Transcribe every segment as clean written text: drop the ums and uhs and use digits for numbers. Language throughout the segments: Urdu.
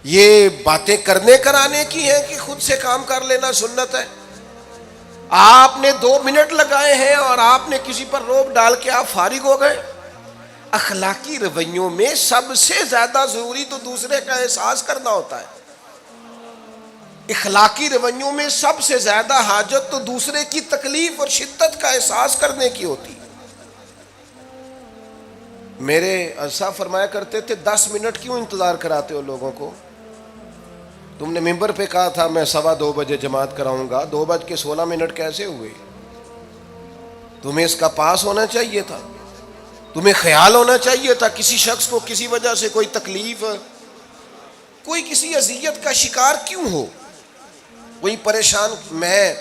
یہ باتیں کرنے کرانے کی ہیں کہ خود سے کام کر لینا سنت ہے؟ آپ نے 2 منٹ لگائے ہیں اور آپ نے کسی پر روب ڈال کے آپ فارغ ہو گئے۔ اخلاقی رویوں میں سب سے زیادہ ضروری تو دوسرے کا احساس کرنا ہوتا ہے۔ اخلاقی رویوں میں سب سے زیادہ حاجت تو دوسرے کی تکلیف اور شدت کا احساس کرنے کی ہوتی ہے۔ میرے صاحب فرمایا کرتے تھے 10 منٹ کیوں انتظار کراتے ہو لوگوں کو؟ تم نے ممبر پہ کہا تھا میں 2:15 بجے جماعت کراؤں گا، 2:16 کیسے ہوئے؟ تمہیں اس کا پاس ہونا چاہیے تھا، تمہیں خیال ہونا چاہیے تھا کسی شخص کو کسی وجہ سے کوئی تکلیف، کوئی کسی اذیت کا شکار کیوں ہو، کوئی پریشان۔ میں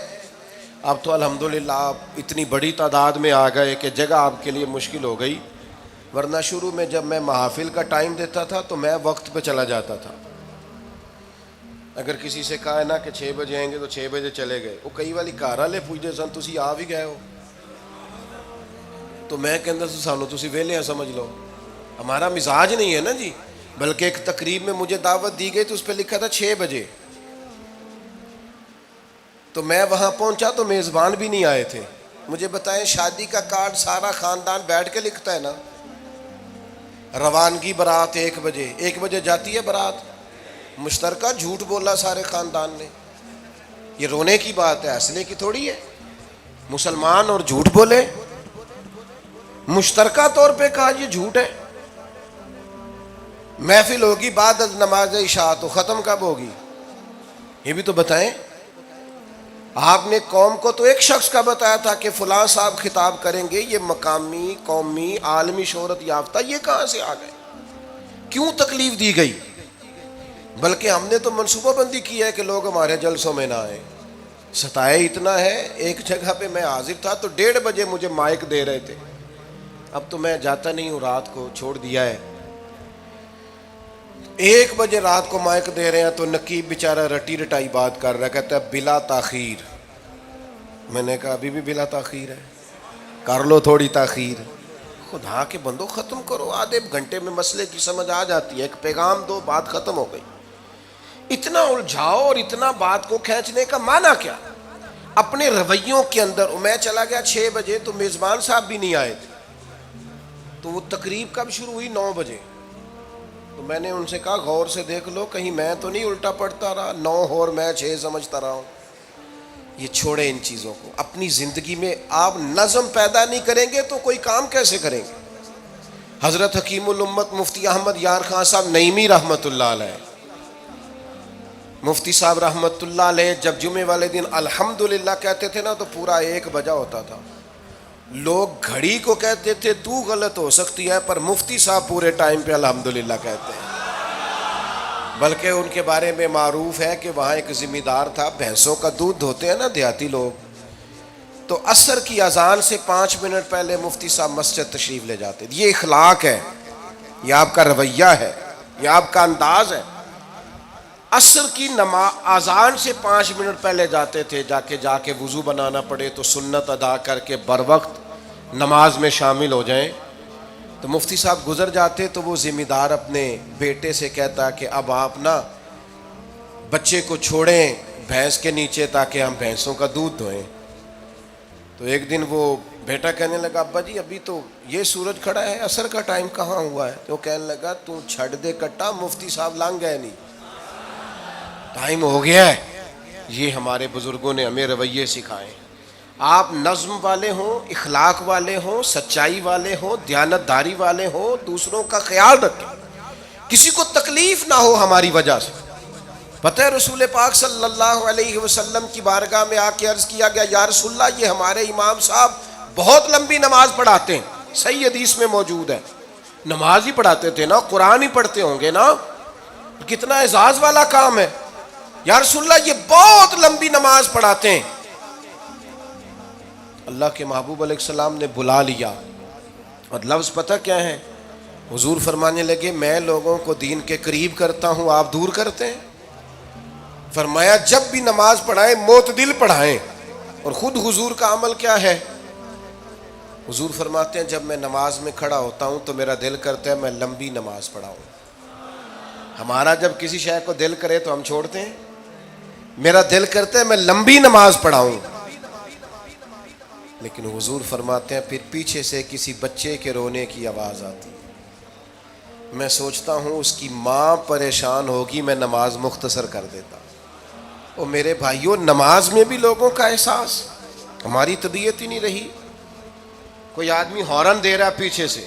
اب تو الحمدللہ آپ اتنی بڑی تعداد میں آ گئے کہ جگہ آپ کے لیے مشکل ہو گئی، ورنہ شروع میں جب میں محافل کا ٹائم دیتا تھا تو میں وقت پہ چلا جاتا تھا۔ اگر کسی سے کہا ہے نا کہ 6 بجے آئیں گے تو 6 بجے چلے گئے، وہ کئی والی گھر والے پوچھتے سن تسی آ بھی گئے ہو، تو میں کہتا سانو تسی ویلے ہیں سمجھ لو۔ ہمارا مزاج نہیں ہے نا جی، بلکہ ایک تقریب میں مجھے دعوت دی گئی تو اس پہ لکھا تھا 6 بجے، تو میں وہاں پہنچا تو میزبان بھی نہیں آئے تھے۔ مجھے بتائیں شادی کا کارڈ سارا خاندان بیٹھ کے لکھتا ہے نا، روانگی برات 1 بجے، 1 بجے جاتی ہے برات، مشترکہ جھوٹ بولا سارے خاندان نے۔ یہ رونے کی بات ہے، ہنسنے کی تھوڑی ہے۔ مسلمان اور جھوٹ بولے، مشترکہ طور پہ کہا یہ جھوٹ ہے۔ محفل ہوگی بعد از نماز عشاء، تو ختم کب ہوگی یہ بھی تو بتائیں۔ آپ نے قوم کو تو ایک شخص کا بتایا تھا کہ فلاں صاحب خطاب کریں گے، یہ مقامی، قومی، عالمی شہرت یافتہ، یہ کہاں سے آ گئے؟ کیوں تکلیف دی گئی؟ بلکہ ہم نے تو منصوبہ بندی کی ہے کہ لوگ ہمارے جلسوں میں نہ آئیں۔ ستائے اتنا ہے، ایک جگہ پہ میں حاضر تھا تو 1:30 بجے مجھے مائک دے رہے تھے، اب تو میں جاتا نہیں ہوں، رات کو چھوڑ دیا ہے۔ 1 بجے رات کو مائک دے رہے ہیں تو نقیب بیچارہ رٹی رٹائی بات کر رہا ہے، کہتا ہے بلا تاخیر۔ میں نے کہا ابھی بھی بلا تاخیر ہے، کر لو تھوڑی تاخیر۔ خدا کے بندو ختم کرو، آدھے گھنٹے میں مسئلے کی سمجھ آ جاتی ہے، ایک پیغام دو، بات ختم ہو گئی۔ اتنا الجھاؤ اور اتنا بات کو کھینچنے کا معنی کیا؟ اپنے رویوں کے اندر۔ میں چلا گیا 6 بجے تو میزبان صاحب بھی نہیں آئے تھے، تو وہ تقریب کب شروع ہوئی؟ 9 بجے۔ تو میں نے ان سے کہا غور سے دیکھ لو کہیں میں تو نہیں الٹا پڑتا رہا، 9 اور میں 6 سمجھتا رہا ہوں۔ یہ چھوڑیں ان چیزوں کو، اپنی زندگی میں آپ نظم پیدا نہیں کریں گے تو کوئی کام کیسے کریں گے؟ حضرت حکیم الامت مفتی احمد یار خان صاحب نعیمی رحمۃ اللہ علیہ، مفتی صاحب رحمۃ اللہ علیہ جب جمعے والے دن الحمدللہ کہتے تھے نا تو پورا 1 بجا ہوتا تھا۔ لوگ گھڑی کو کہتے تھے تو غلط ہو سکتی ہے، پر مفتی صاحب پورے ٹائم پہ الحمدللہ کہتے ہیں۔ بلکہ ان کے بارے میں معروف ہے کہ وہاں ایک ذمہ دار تھا، بھینسوں کا دودھ دھوتے ہیں نا دیہاتی لوگ، تو عصر کی اذان سے 5 منٹ پہلے مفتی صاحب مسجد تشریف لے جاتے۔ یہ اخلاق ہے، یہ آپ کا رویہ ہے، یہ آپ کا انداز ہے۔ عصر کی اذان سے 5 منٹ پہلے جاتے تھے، جا کے وضو بنانا پڑے تو سنت ادا کر کے بر وقت نماز میں شامل ہو جائیں۔ تو مفتی صاحب گزر جاتے تو وہ ذمہ دار اپنے بیٹے سے کہتا کہ اب آپ نا بچے کو چھوڑیں بھینس کے نیچے تاکہ ہم بھینسوں کا دودھ دھوئیں۔ تو ایک دن وہ بیٹا کہنے لگا ابا جی ابھی تو یہ سورج کھڑا ہے، عصر کا ٹائم کہاں ہوا ہے؟ تو وہ کہنے لگا تو چھڑ دے کٹا، مفتی صاحب لنگ گئے نہیں، ٹائم ہو گیا ہے۔ یہ ہمارے بزرگوں نے ہمیں رویے سکھائے۔ آپ نظم والے ہوں، اخلاق والے ہوں، سچائی والے ہوں، دیانتداری والے ہوں، دوسروں کا خیال رکھیں، کسی کو تکلیف نہ ہو ہماری وجہ سے۔ پتہ ہے رسول پاک صلی اللہ علیہ وسلم کی بارگاہ میں آ کے عرض کیا گیا یا رسول اللہ یہ ہمارے امام صاحب بہت لمبی نماز پڑھاتے ہیں، صحیح حدیث میں موجود ہے۔ نماز ہی پڑھاتے تھے نا، قرآن ہی پڑھتے ہوں گے نا، کتنا اعزاز والا کام ہے۔ یا رسول اللہ یہ بہت لمبی نماز پڑھاتے ہیں۔ اللہ کے محبوب علیہ السلام نے بلا لیا، اور لفظ پتہ کیا ہے؟ حضور فرمانے لگے میں لوگوں کو دین کے قریب کرتا ہوں، آپ دور کرتے ہیں۔ فرمایا جب بھی نماز پڑھائیں معتدل پڑھائیں۔ اور خود حضور کا عمل کیا ہے؟ حضور فرماتے ہیں جب میں نماز میں کھڑا ہوتا ہوں تو میرا دل کرتا ہے میں لمبی نماز پڑھاؤں، ہمارا جب کسی شے کو دل کرے تو ہم چھوڑتے ہیں. میرا دل کرتا ہے میں لمبی نماز پڑھاؤں، لیکن حضور فرماتے ہیں پھر پیچھے سے کسی بچے کے رونے کی آواز آتی، میں سوچتا ہوں اس کی ماں پریشان ہوگی، میں نماز مختصر کر دیتا. اور میرے بھائیوں، نماز میں بھی لوگوں کا احساس، ہماری طبیعت ہی نہیں رہی. کوئی آدمی ہارن دے رہا پیچھے سے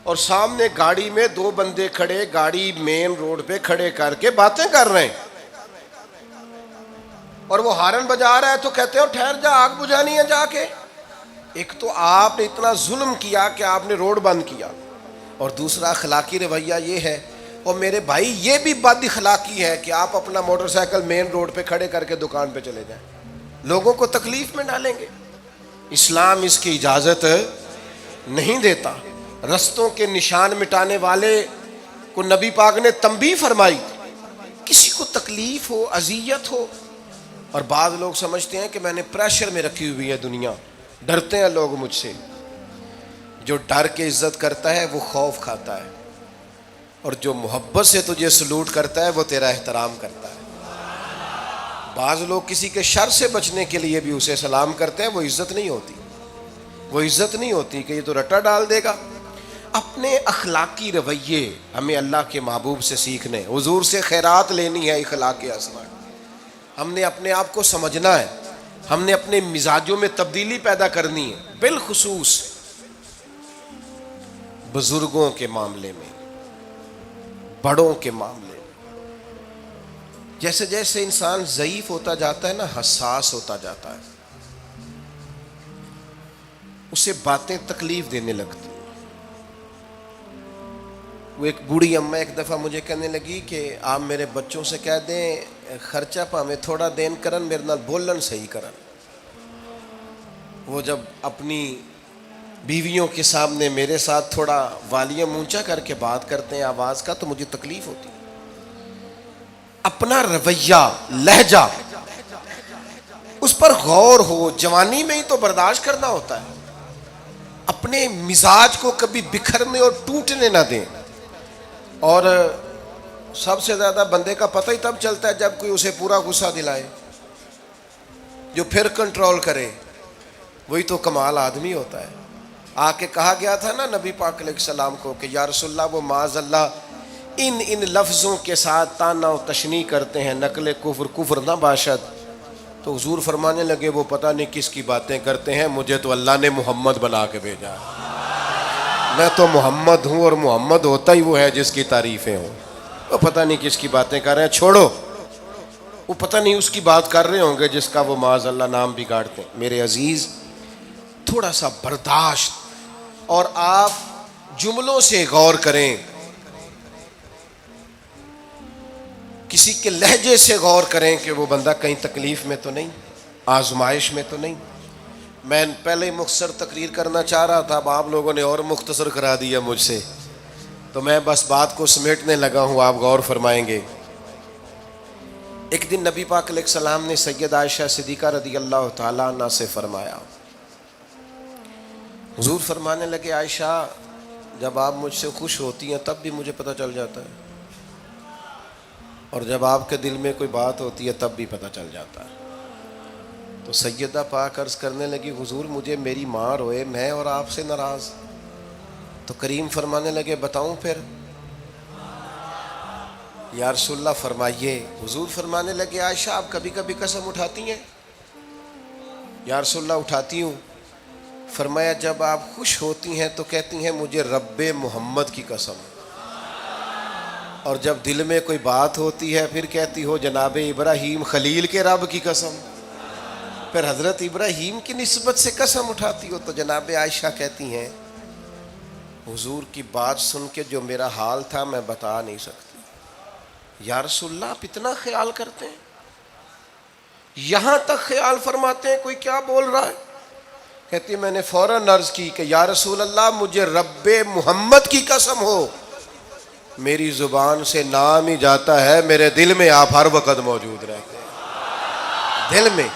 اور سامنے گاڑی میں دو بندے کھڑے، گاڑی مین روڈ پہ کھڑے کر کے باتیں کر رہے ہیں، اور وہ ہارن بجا رہا ہے تو کہتے ہیں ٹھہر جا، آگ بجھانی ہے جا کے. ایک تو آپ نے اتنا ظلم کیا کہ آپ نے روڈ بند کیا، اور دوسرا اخلاقی رویہ یہ ہے. اور میرے بھائی یہ بھی بد اخلاقی ہے کہ آپ اپنا موٹر سائیکل مین روڈ پہ کھڑے کر کے دکان پہ چلے جائیں، لوگوں کو تکلیف میں ڈالیں گے. اسلام اس کی اجازت نہیں دیتا. رستوں کے نشان مٹانے والے کو نبی پاک نے تنبیہ فرمائی، کسی کو تکلیف ہو، اذیت ہو. اور بعض لوگ سمجھتے ہیں کہ میں نے پریشر میں رکھی ہوئی ہے دنیا، ڈرتے ہیں لوگ مجھ سے. جو ڈر کے عزت کرتا ہے وہ خوف کھاتا ہے، اور جو محبت سے تجھے سلوٹ کرتا ہے وہ تیرا احترام کرتا ہے. بعض لوگ کسی کے شر سے بچنے کے لیے بھی اسے سلام کرتے ہیں، وہ عزت نہیں ہوتی، وہ عزت نہیں ہوتی کہ یہ تو رٹا ڈال دے گا. اپنے اخلاقی رویے ہمیں اللہ کے محبوب سے سیکھنے، حضور سے خیرات لینی ہے. اخلاق اسما، ہم نے اپنے آپ کو سمجھنا ہے، ہم نے اپنے مزاجوں میں تبدیلی پیدا کرنی ہے، بالخصوص بزرگوں کے معاملے میں، بڑوں کے معاملے میں. جیسے جیسے انسان ضعیف ہوتا جاتا ہے نا، حساس ہوتا جاتا ہے، اسے باتیں تکلیف دینے لگتی. وہ ایک بوڑھی اماں ایک دفعہ مجھے کہنے لگی کہ آپ میرے بچوں سے کہہ دیں خرچہ پاویں تھوڑا دین کرن، میرے نال بولن صحیح کرن. وہ جب اپنی بیویوں کے سامنے میرے ساتھ تھوڑا والیوم اونچا کر کے بات کرتے ہیں آواز کا، تو مجھے تکلیف ہوتی. اپنا رویہ، لہجہ، اس پر غور ہو. جوانی میں ہی تو برداشت کرنا ہوتا ہے. اپنے مزاج کو کبھی بکھرنے اور ٹوٹنے نہ دیں. اور سب سے زیادہ بندے کا پتہ ہی تب چلتا ہے جب کوئی اسے پورا غصہ دلائے، جو پھر کنٹرول کرے، وہی تو کمال آدمی ہوتا ہے. آ کے کہا گیا تھا نا نبی پاک علیہ السلام کو کہ یا رسول اللہ وہ معاذ اللہ ان لفظوں کے ساتھ تانا و تشنیع کرتے ہیں، نقل کفر کفر نہ باشد. تو حضور فرمانے لگے وہ پتہ نہیں کس کی باتیں کرتے ہیں، مجھے تو اللہ نے محمد بنا کے بھیجا ہے. میں تو محمد ہوں، اور محمد ہوتا ہی وہ ہے جس کی تعریفیں ہوں. وہ پتہ نہیں کس کی باتیں کر رہے ہیں، چھوڑو. وہ پتہ نہیں اس کی بات کر رہے ہوں گے جس کا وہ معاذ اللہ نام بگاڑتے ہیں. میرے عزیز، تھوڑا سا برداشت، اور آپ جملوں سے غور کریں، کسی کے لہجے سے غور کریں کہ وہ بندہ کہیں تکلیف میں تو نہیں، آزمائش میں تو نہیں. میں پہلے ہی مختصر تقریر کرنا چاہ رہا تھا، اب آپ لوگوں نے اور مختصر کرا دیا مجھ سے، تو میں بس بات کو سمیٹنے لگا ہوں، آپ غور فرمائیں گے. ایک دن نبی پاک علیہ السلام نے سید عائشہ صدیقہ رضی اللہ تعالیٰ عنہ سے فرمایا. حضور فرمانے لگے عائشہ جب آپ مجھ سے خوش ہوتی ہیں تب بھی مجھے پتہ چل جاتا ہے، اور جب آپ کے دل میں کوئی بات ہوتی ہے تب بھی پتہ چل جاتا ہے. تو سیدہ پاک عرض کرنے لگی حضور مجھے میری ماں روئے، میں اور آپ سے ناراض. تو کریم فرمانے لگے بتاؤں پھر؟ یا رسول اللہ فرمائیے. حضور فرمانے لگے عائشہ آپ کبھی کبھی قسم اٹھاتی ہیں؟ یا رسول اللہ اٹھاتی ہوں. فرمایا جب آپ خوش ہوتی ہیں تو کہتی ہیں مجھے رب محمد کی قسم، اور جب دل میں کوئی بات ہوتی ہے پھر کہتی ہو جناب ابراہیم خلیل کے رب کی قسم. پھر حضرت ابراہیم کی نسبت سے قسم اٹھاتی ہو. تو جناب عائشہ کہتی ہیں حضور کی بات سن کے جو میرا حال تھا میں بتا نہیں سکتی. یا رسول اللہ آپ اتنا خیال کرتے ہیں؟ یہاں تک خیال فرماتے ہیں کوئی کیا بول رہا ہے؟ کہتی میں نے فوراً عرض کی کہ یا رسول اللہ مجھے رب محمد کی قسم ہو، میری زبان سے نام ہی جاتا ہے، میرے دل میں آپ ہر وقت موجود رہتے ہیں، دل میں.